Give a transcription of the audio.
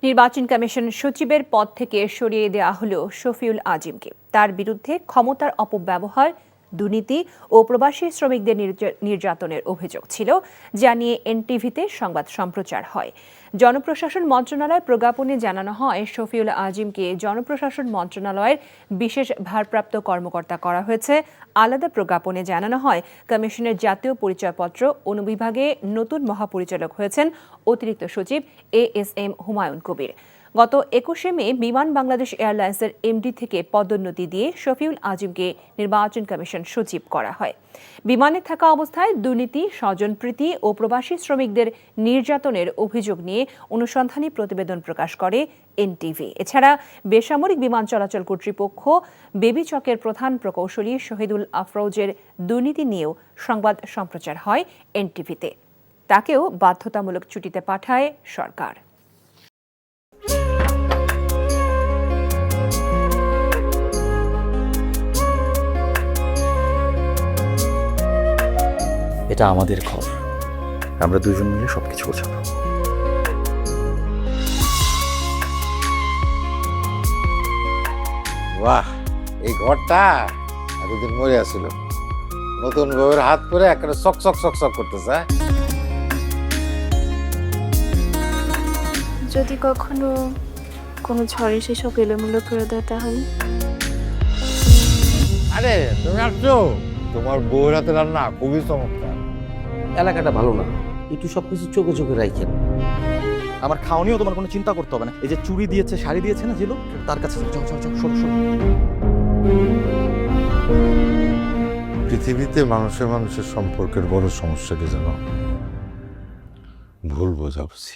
নির্বাচন কমিশন সচিবের পদ থেকে সরিয়ে দেওয়া হলো শফিউল আজিমকে। তার বিরুদ্ধে ক্ষমতার অপব্যবহার, দুর্নীতি ও প্রবাসী শ্রমিকদের নির্যাতনের অভিযোগ ছিল, যা নিয়ে এনটিভিতে সংবাদ সম্প্রচার হয়। জনপ্রশাসন মন্ত্রণালয় প্রজ্ঞাপনে জানানো হয়, শফিউল আজিমকে জনপ্রশাসন মন্ত্রণালয়ের বিশেষ ভারপ্রাপ্ত কর্মকর্তা করা হয়েছে। আলাদা প্রজ্ঞাপনে জানানো হয়, কমিশনের জাতীয় পরিচয়পত্র অনুবিভাগে নতুন মহাপরিচালক হয়েছেন অতিরিক্ত সচিব ASM হুমায়ুন কবির। গত 21শে মে বিমান বাংলাদেশ এয়ারলাইন্সের এমডি থেকে পদোন্নতি দিয়ে শফিউল আজিমকে নির্বাচন কমিশন সচিব করা হয়। বিমানে থাকা অবস্থায় দুর্নীতি, স্বজনপ্রীতি ও প্রবাসী শ্রমিকদের নির্যাতনের অভিযোগ নিয়ে অনুসন্ধানী প্রতিবেদন প্রকাশ করে এনটিভি। এছাড়া বেসামরিক বিমান চলাচল কর্তৃপক্ষ বেবিচকের প্রধান প্রকৌশলী শহীদুল আফরোজের দুর্নীতি নিয়েও সংবাদ সম্প্রচার হয় এনটিভিতে। তাকেও বাধ্যতামূলক ছুটিতে পাঠায় সরকার। এটা আমাদের ঘর, আমরা দুজন মিলে সবকিছু গোছাবো। বাহ, এই ঘরটা এতদিন মরে আসছিল, নতুন বউয়ের হাত করে একটা চক চক চক চক করতেছে। যদি কখনো কোনো ঝড় এসে সব এলোমেলো করে দেয় তাহলে? আরে তুমি আসছো, তোমার বউয়ের হাতে রান্না খুবই চমৎকার। এলাকাটা ভালো না, একটু সবকিছু চোখে চোখে রাখেন। আমার খাওয়ানিও তোমার কোনো চিন্তা করতে হবে না। এই যে চুড়ি দিয়েছে, শাড়ি দিয়েছে না জিলু, তার কাছে সরো। পৃথিবীতে মানুষের মানুষের সম্পর্কের বড় সমস্যা কি জানো? ভুল বোঝাবুঝি।